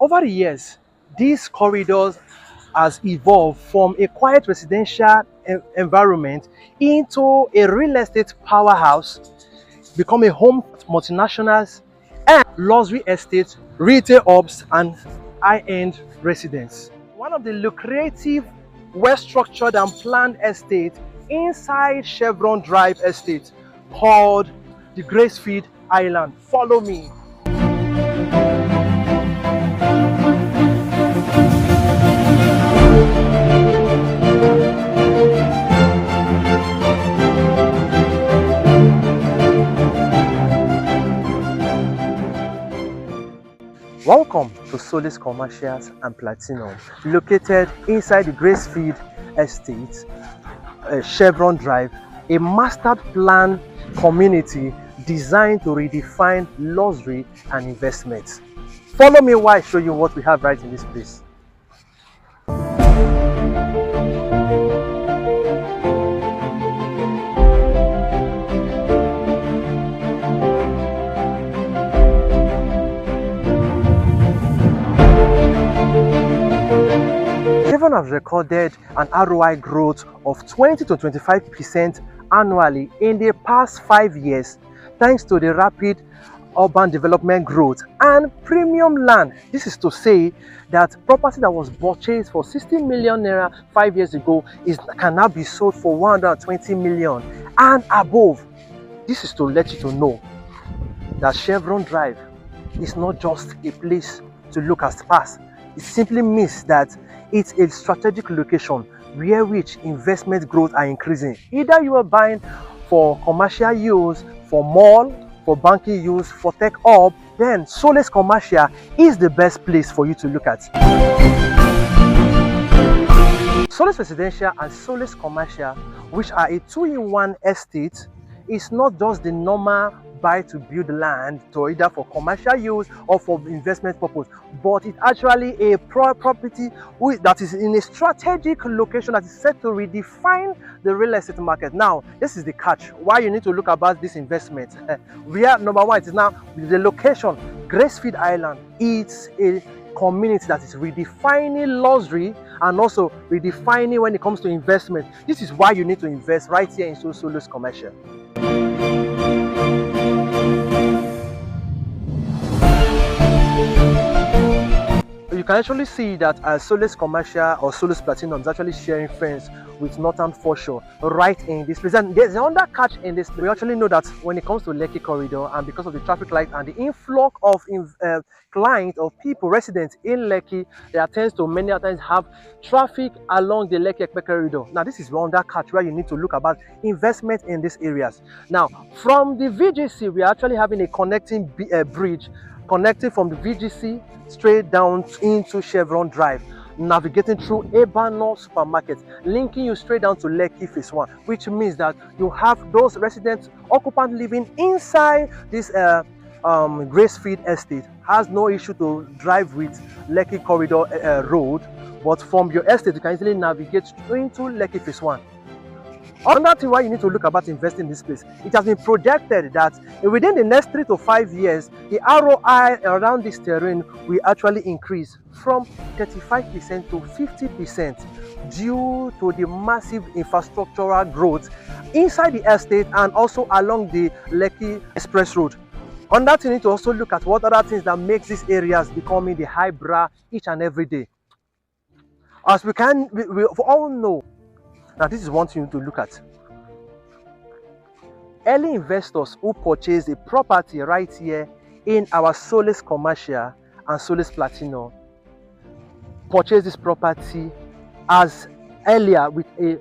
Over the years, these corridors has evolved from a quiet residential environment into a real estate powerhouse, become a home to multinationals and luxury estates, retail hubs, and high-end residents. One of the lucrative, well-structured and planned estates inside Chevron Drive Estate called the GRACEFIELD Island. Follow me. Welcome to Solace Commercial and Platinum, located inside the GRACEFIELD Estate, Chevron Drive, a master plan community designed to redefine luxury and investment. Follow me while I show you what we have right in this place. Chevron has recorded an ROI growth of 20 to 25% annually in the past 5 years, thanks to the rapid urban development growth and premium land. This is to say that property that was purchased for 60 million naira 5 years ago can now be sold for 120 million and above. This is to let you to know that Chevron Drive is not just a place to look at past. It simply means that it's a strategic location where which investment growth are increasing. Either you are buying for commercial use, for mall, for banking use, for tech hub, then Solace Commercial is the best place for you to look at. Solace Residential and Solace Commercial, which are a two-in-one estate, is not just the normal buy to build land to either for commercial use or for investment purpose, but it's actually a property that is in a strategic location that is set to redefine the real estate market. Now, this is the catch why you need to look about this investment. Number one, it is now the location. GRACEFIELD Island, it's a community that is redefining luxury and also redefining when it comes to investment. This is why you need to invest right here in Solace Commercial. You can actually see that Solace Commercial or Solace Platinum is actually sharing fence with Northern Foreshore right in this place. And there's another catch in this place. We actually know that when it comes to Lekki corridor, and because of the traffic light and the influx of clients or people, residents in Lekki, there tends to many times have traffic along the Lekki corridor. Now, this is one that catch where you need to look about investment in these areas. Now, from the VGC, we are actually having a connecting bridge connecting from the VGC straight down into Chevron Drive, navigating through Ebano supermarket, linking you straight down to Lekki Phase 1, which means that you have those residents, occupants living inside this GRACEFIELD estate has no issue to drive with Lekki Corridor Road, but from your estate you can easily navigate into Lekki Phase 1. Another thing why you need to look about investing in this place, it has been projected that within the next 3 to 5 years, the ROI around this terrain will actually increase from 35% to 50% due to the massive infrastructural growth inside the estate and also along the Lekki Express Road. On that, you need to also look at what other things that makes these areas becoming the highbrow each and every day. As we all know, now this is one thing to look at. Early investors who purchased a property right here in our Solace Commercial and Solace Platinum purchased this property as earlier with a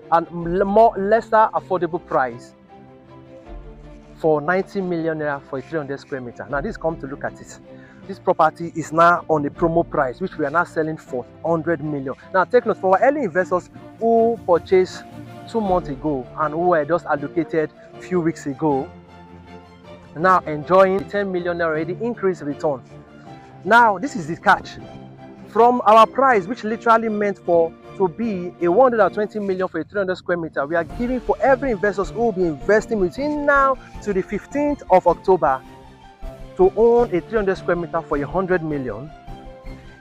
lesser affordable price for 90 million naira for a 300 square meter. Now this come to look at it. This property is now on the promo price, which we are now selling for 100 million. Now take note, for our early investors who purchased 2 months ago and who were just allocated a few weeks ago, now enjoying 10 million already increased return. Now this is the catch. From our price, which literally meant to be a 120 million for a 300 square meter, we are giving for every investors who will be investing between now to the 15th of October to own a 300 square meter for 100 million.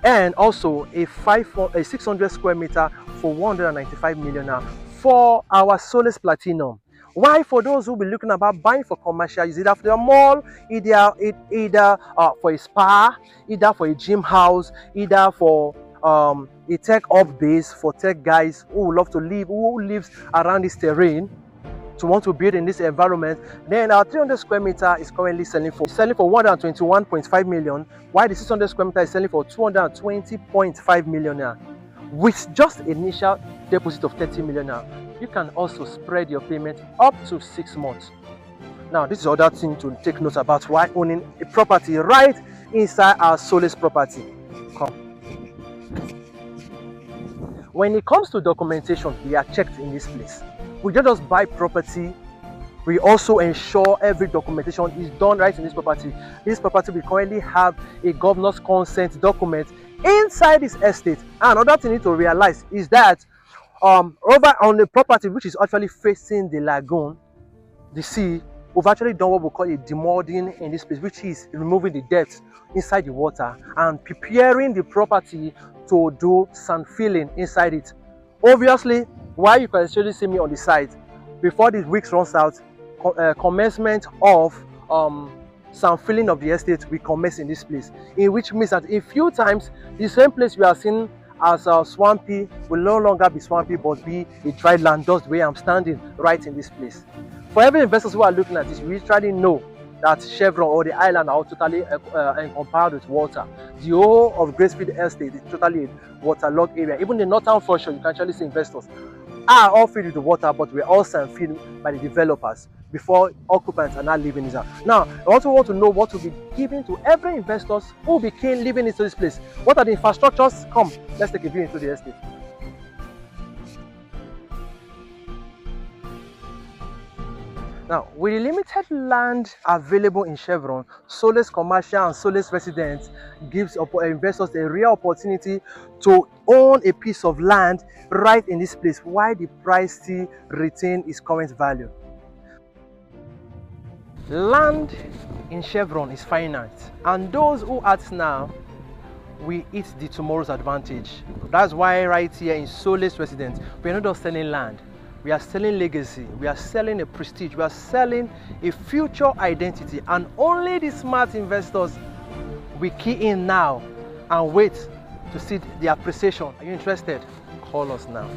and also a 600 square meter for 195 million naira for our Solace Platinum. Why? For those who be looking about buying for commercial, is either for a mall, either for a spa, either for a gym house, either for a tech up base for tech guys who love to live, who lives around this terrain, to want to build in this environment. Then our 300 square meter is currently selling for 121.5 million, while the 600 square meter is selling for 220.5 million naira. With just initial deposit of 30 million naira, you can also spread your payment up to 6 months. Now, this is other thing to take note about why owning a property right inside our Solace property. Come. When it comes to documentation, we are checked in this place. We don't just buy property, we also ensure every documentation is done right in this property. This property will currently have a governor's consent document inside this estate. And another thing you need to realize is that over on the property which is actually facing the lagoon, the sea, we've actually done what we call a demolding in this place, which is removing the depth inside the water and preparing the property to do sand filling inside it. Obviously, why you can actually see me on the side, before the weeks runs out, commencement of sand filling of the estate will commence in this place, in which means that a few times the same place we are seeing as swampy will no longer be swampy but be a dry land, just the way I'm standing right in this place. For every investors who are looking at this, we usually know that Chevron or the island are totally encompassed with water. The whole of GRACEFIELD estate is totally a waterlogged area. Even the northern portion, you can actually see investors are all filled with water, but we're all sand filled by the developers before occupants are not living inside. Now, I also want to know what will be given to every investors who became living into this place. What are the infrastructures? Come, let's take a view into the estate. Now, with the limited land available in Chevron, Solace Commercial and Solace Residence gives investors a real opportunity to own a piece of land right in this place, while the price still retains its current value. Land in Chevron is finite, and those who act now will eat the tomorrow's advantage. That's why right here in Solace Residence, we're not just selling land. We are selling legacy, we are selling a prestige, we are selling a future identity, and only the smart investors will key in now and wait to see the appreciation. Are you interested? Call us now.